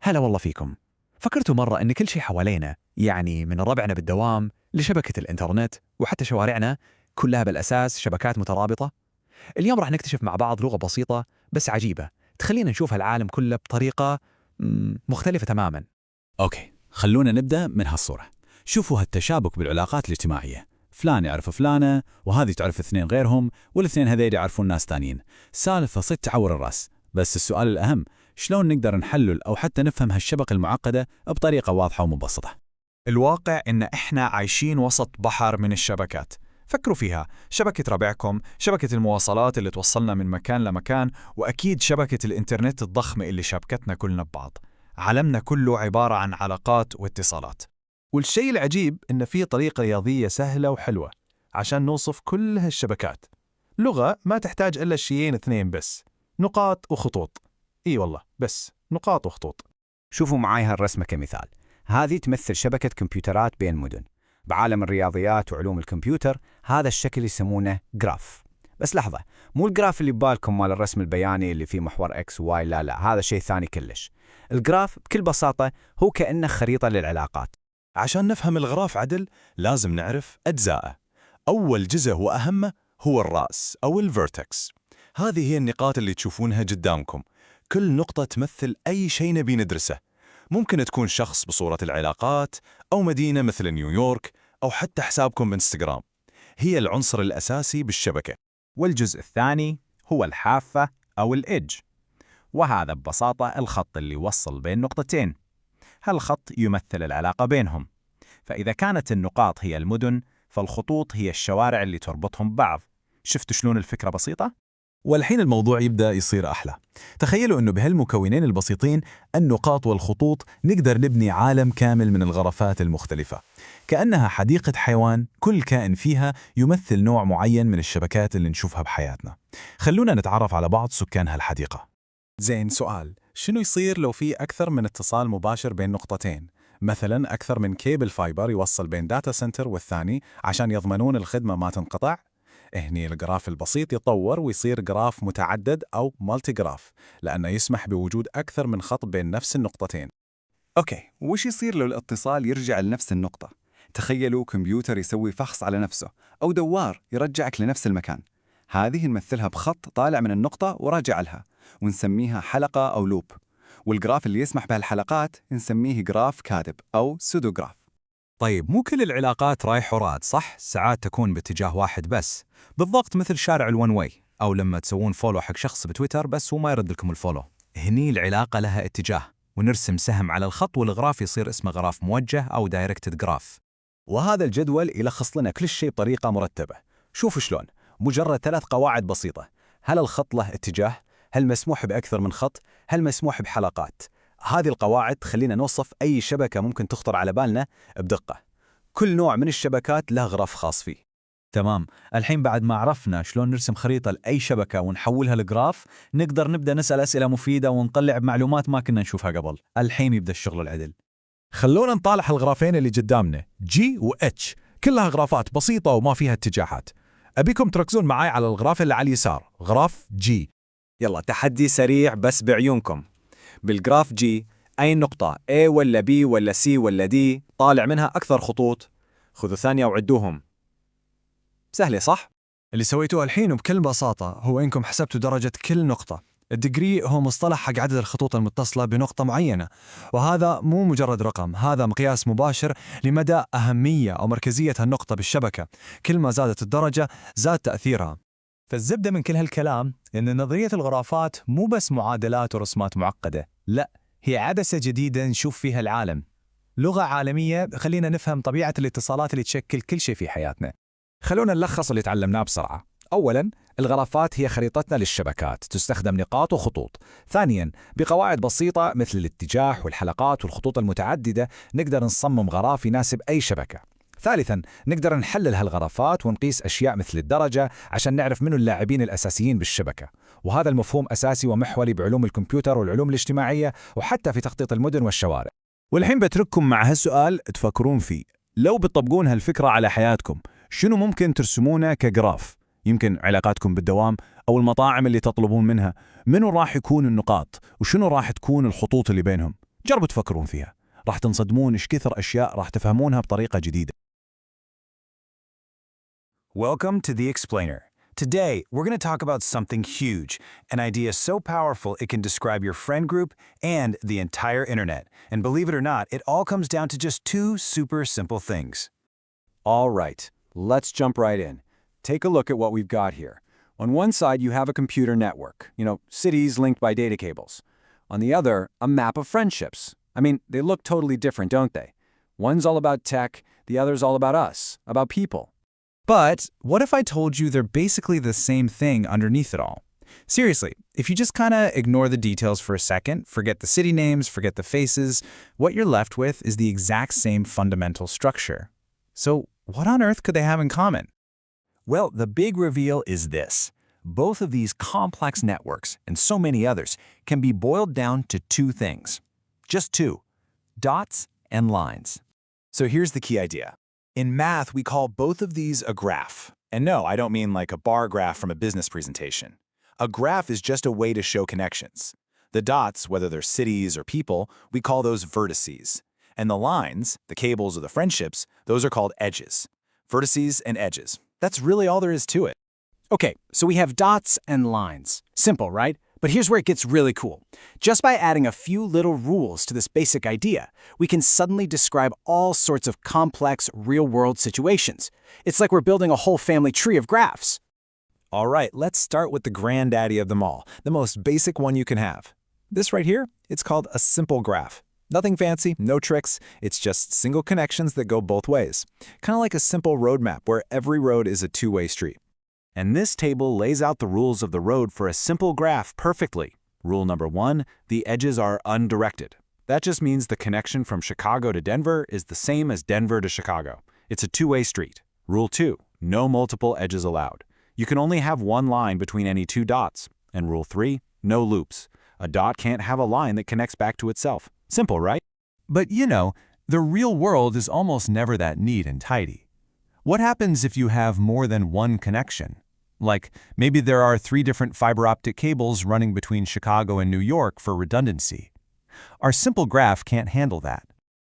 هلا والله فيكم. فكرتوا مرة إن كل شيء حوالينا، يعني من ربعنا بالدوام لشبكة الإنترنت وحتى شوارعنا، كلها بالأساس شبكات مترابطة؟ اليوم راح نكتشف مع بعض لغة بسيطة بس عجيبة تخلينا نشوف العالم كله بطريقة مختلفة تماماً. أوكي، خلونا نبدأ من هالصورة. شوفوا هالتشابك بالعلاقات الاجتماعية، فلان يعرف فلانة وهذه تعرف اثنين غيرهم والاثنين هذيل يعرفون ناس تانيين. سالفة صدق تعور الراس، بس السؤال الأهم شلون نقدر نحلل أو حتى نفهم هالشبكة المعقدة بطريقة واضحة ومبسطة؟ الواقع إن إحنا عايشين وسط بحر من الشبكات. فكروا فيها، شبكة ربعكم، شبكة المواصلات اللي توصلنا من مكان لمكان، وأكيد شبكة الإنترنت الضخمة اللي شبكتنا كلنا ببعض. عالمنا كله عبارة عن علاقات واتصالات. والشيء العجيب إن في طريقة رياضية سهلة وحلوة عشان نوصف كل هالشبكات. لغة ما تحتاج إلا شيئين اثنين بس، نقاط وخطوط. إي والله، بس نقاط وخطوط. شوفوا معاي هالرسمة كمثال. هذه تمثل شبكة كمبيوترات بين مدن. بعالم الرياضيات وعلوم الكمبيوتر هذا الشكل يسمونه جراف. بس لحظة، مو الجراف اللي ببالكم مال الرسم البياني اللي فيه محور X و Y، لا، هذا شيء ثاني كلش. الجراف بكل بساطة هو كأنه خريطة للعلاقات. عشان نفهم الغراف عدل لازم نعرف أجزائه. أول جزء وأهمه هو الرأس أو الفيرتكس. هذه هي النقاط اللي تشوفونها قدامكم. كل نقطة تمثل أي شيء نبي ندرسه. ممكن تكون شخص بصورة العلاقات، أو مدينة مثل نيويورك، أو حتى حسابكم بإنستغرام. هي العنصر الأساسي بالشبكة. والجزء الثاني هو الحافة أو الإدج، وهذا ببساطة الخط اللي يوصل بين نقطتين. هالخط يمثل العلاقة بينهم. فإذا كانت النقاط هي المدن، فالخطوط هي الشوارع اللي تربطهم ببعض. شفتوا شلون الفكرة بسيطة؟ والحين الموضوع يبدأ يصير أحلى. تخيلوا أنه بهالمكونين البسيطين، النقاط والخطوط، نقدر نبني عالم كامل من الغرفات المختلفة، كأنها حديقة حيوان كل كائن فيها يمثل نوع معين من الشبكات اللي نشوفها بحياتنا. خلونا نتعرف على بعض سكان هالحديقة. زين، سؤال، شنو يصير لو في أكثر من اتصال مباشر بين نقطتين؟ مثلا أكثر من كيبل فايبر يوصل بين داتا سنتر والثاني عشان يضمنون الخدمة ما تنقطع؟ هني الجراف البسيط يطور ويصير جراف متعدد أو مالتي جراف، لأنه يسمح بوجود أكثر من خط بين نفس النقطتين. أوكي، وش يصير لو الاتصال يرجع لنفس النقطة؟ تخيلوا كمبيوتر يسوي فحص على نفسه، أو دوار يرجعك لنفس المكان. هذه نمثلها بخط طالع من النقطة وراجع لها، ونسميها حلقة أو لوب. والجراف اللي يسمح بهالحلقات نسميه جراف كاذب أو سودو جراف. طيب، مو كل العلاقات رايح وراد، صح؟ ساعات تكون باتجاه واحد بس، بالضبط مثل شارع الون واي، أو لما تسوون فولو حق شخص بتويتر بس وما يرد لكم الفولو. هني العلاقة لها اتجاه، ونرسم سهم على الخط والغراف يصير اسمه غراف موجه أو دايركتد جراف. وهذا الجدول يلخص لنا كل شيء بطريقة مرتبة. شوفوا شلون، مجرد 3 قواعد بسيطة. هل الخط له اتجاه؟ هل مسموح بأكثر من خط؟ هل مسموح بحلقات؟ هذه القواعد تخلينا نوصف أي شبكة ممكن تخطر على بالنا بدقة. كل نوع من الشبكات له غرف خاص فيه. تمام، الحين بعد ما عرفنا شلون نرسم خريطة لأي شبكة ونحولها لجراف، نقدر نبدأ نسأل أسئلة مفيدة ونطلع بمعلومات ما كنا نشوفها قبل. الحين يبدأ الشغل العدل. خلونا نطالع الغرافين اللي قدامنا، G و H، كلها غرافات بسيطة وما فيها اتجاهات. أبيكم تركزون معاي على الغراف اللي على اليسار، غراف G. يلا تحدي سريع بس بعيونكم. بالجراف G، أي نقطة A ولا B ولا C ولا D طالع منها أكثر خطوط؟ خذوا ثانية وعدوهم. سهلة صح؟ اللي سويتوه الحين بكل بساطة هو إنكم حسبتوا درجة كل نقطة. الديجري هو مصطلح حق عدد الخطوط المتصلة بنقطة معينة، وهذا مو مجرد رقم، هذا مقياس مباشر لمدى أهمية أو مركزية هالنقطة بالشبكة. كل ما زادت الدرجة زاد تأثيرها. فالزبدة من كل هالكلام إن نظرية الغرافات مو بس معادلات ورسمات معقدة، لا، هي عدسة جديدة نشوف فيها العالم. لغة عالمية خلينا نفهم طبيعة الاتصالات اللي تشكل كل شيء في حياتنا. خلونا نلخص اللي تعلمناه بسرعة. أولاً، الغرافات هي خريطتنا للشبكات، تستخدم نقاط وخطوط. ثانياً، بقواعد بسيطة مثل الاتجاه والحلقات والخطوط المتعددة نقدر نصمم غراف يناسب أي شبكة. ثالثاً، نقدر نحلل هالغرافات ونقيس أشياء مثل الدرجة عشان نعرف منو اللاعبين الأساسيين بالشبكة. وهذا المفهوم أساسي ومحوري بعلوم الكمبيوتر والعلوم الاجتماعية، وحتى في تخطيط المدن والشوارع. والحين بترككم مع هالسؤال تفكرون فيه. لو بتطبقون هالفكرة على حياتكم، شنو ممكن ترسمونه كجراف؟ يمكن علاقاتكم بالدوام أو المطاعم اللي تطلبون منها. منو راح يكون النقاط وشنو راح تكون الخطوط اللي بينهم؟ جربوا تفكرون فيها، راح تنصدمون إيش كثر أشياء راح تفهمونها بطريقة جديدة. Welcome to The Explainer. Today, we're going to talk about something huge, an idea so powerful it can describe your friend group and the entire internet. And believe it or not, it all comes down to just two super simple things. All right, let's jump right in. Take a look at what we've got here. On one side, you have a computer network, cities linked by data cables. On the other, a map of friendships. I mean, they look totally different, don't they? One's all about tech, the other's all about us, about people. But what if I told you they're basically the same thing underneath it all? Seriously, if you just kind of ignore the details for a second, forget the city names, forget the faces, what you're left with is the exact same fundamental structure. So what on earth could they have in common? Well, the big reveal is this. Both of these complex networks, and so many others, can be boiled down to two things. Just two: dots and lines. So here's the key idea. In math, we call both of these a graph. And no, I don't mean like a bar graph from a business presentation. A graph is just a way to show connections. The dots, whether they're cities or people, we call those vertices. And the lines, the cables or the friendships, those are called edges. Vertices and edges. That's really all there is to it. Okay, so we have dots and lines. Simple, right? But here's where it gets really cool. Just by adding a few little rules to this basic idea, we can suddenly describe all sorts of complex, real-world situations. It's like we're building a whole family tree of graphs. All right, let's start with the granddaddy of them all, the most basic one you can have. This right here, it's called a simple graph. Nothing fancy, no tricks, it's just single connections that go both ways. Kind of like a simple road map where every road is a two-way street. And this table lays out the rules of the road for a simple graph perfectly. Rule number 1, the edges are undirected. That just means the connection from Chicago to Denver is the same as Denver to Chicago. It's a two-way street. Rule 2, no multiple edges allowed. You can only have one line between any two dots. And Rule 3, no loops. A dot can't have a line that connects back to itself. Simple, right? But the real world is almost never that neat and tidy. What happens if you have more than one connection? Like, maybe there are 3 different fiber optic cables running between Chicago and New York for redundancy. Our simple graph can't handle that.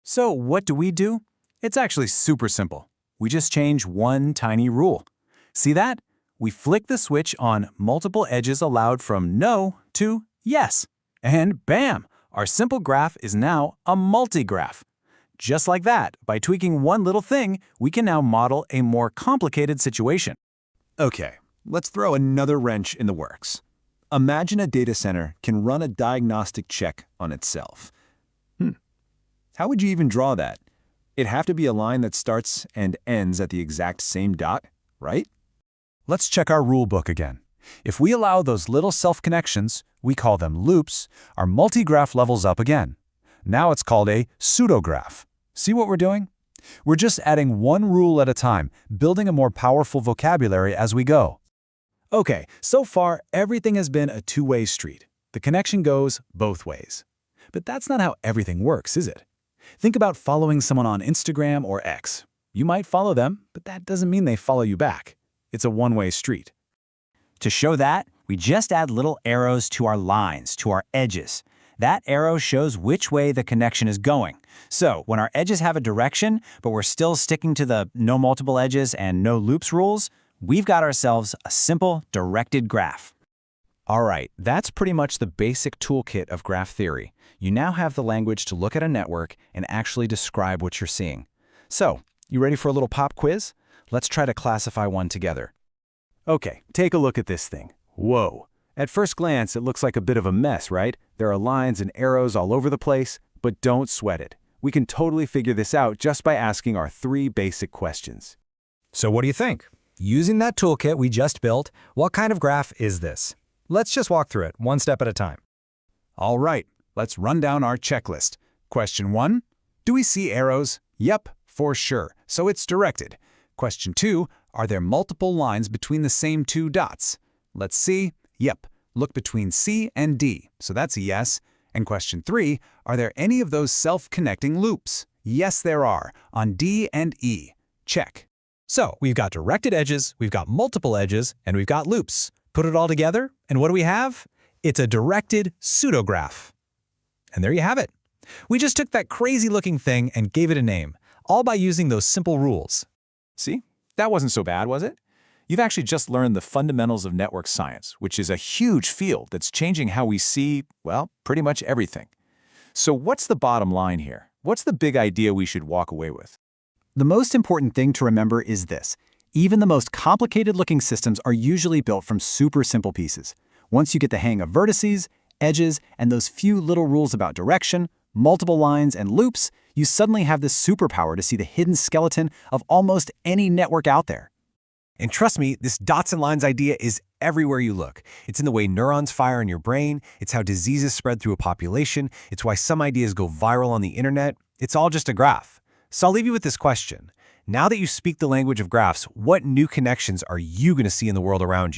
So what do? It's actually super simple. We just change one tiny rule. See that? We flick the switch on multiple edges allowed from no to yes. And bam! Our simple graph is now a multigraph. Just like that, by tweaking one little thing, we can now model a more complicated situation. Okay, let's throw another wrench in the works. Imagine a data center can run a diagnostic check on itself. How would you even draw that? It'd have to be a line that starts and ends at the exact same dot, right? Let's check our rule book again. If we allow those little self-connections, we call them loops, our multigraph levels up again. Now it's called a pseudograph. See what we're doing? We're just adding one rule at a time, building a more powerful vocabulary as we go. Okay, so far everything has been a two-way street. The connection goes both ways. But that's not how everything works, is it? Think about following someone on Instagram or X. You might follow them, but that doesn't mean they follow you back. It's a one-way street. To show that, we just add little arrows to our lines, to our edges. That arrow shows which way the connection is going. So when our edges have a direction, but we're still sticking to the no multiple edges and no loops rules, we've got ourselves a simple, directed graph. All right, that's pretty much the basic toolkit of graph theory. You now have the language to look at a network and actually describe what you're seeing. So, you ready for a little pop quiz? Let's try to classify one together. Okay, take a look at this thing. Whoa. At first glance, it looks like a bit of a mess, right? There are lines and arrows all over the place, but don't sweat it. We can totally figure this out just by asking our 3 basic questions. So what do you think? Using that toolkit we just built, what kind of graph is this? Let's just walk through it, one step at a time. All right, let's run down our checklist. Question 1, do we see arrows? Yep, for sure, so it's directed. Question 2, are there multiple lines between the same 2 dots? Let's see. Yep, look between C and D, so that's a yes. And question 3, are there any of those self-connecting loops? Yes, there are, on D and E. Check. So we've got directed edges, we've got multiple edges, and we've got loops. Put it all together, and what do we have? It's a directed pseudograph. And there you have it. We just took that crazy-looking thing and gave it a name, all by using those simple rules. See? That wasn't so bad, was it? You've actually just learned the fundamentals of network science, which is a huge field that's changing how we see, well, pretty much everything. So what's the bottom line here? What's the big idea we should walk away with? The most important thing to remember is this. Even the most complicated-looking systems are usually built from super simple pieces. Once you get the hang of vertices, edges, and those few little rules about direction, multiple lines, and loops, you suddenly have this superpower to see the hidden skeleton of almost any network out there. And trust me, this dots and lines idea is everywhere you look. It's in the way neurons fire in your brain. It's how diseases spread through a population. It's why some ideas go viral on the internet. It's all just a graph. So I'll leave you with this question. Now that you speak the language of graphs, what new connections are you going to see in the world around you?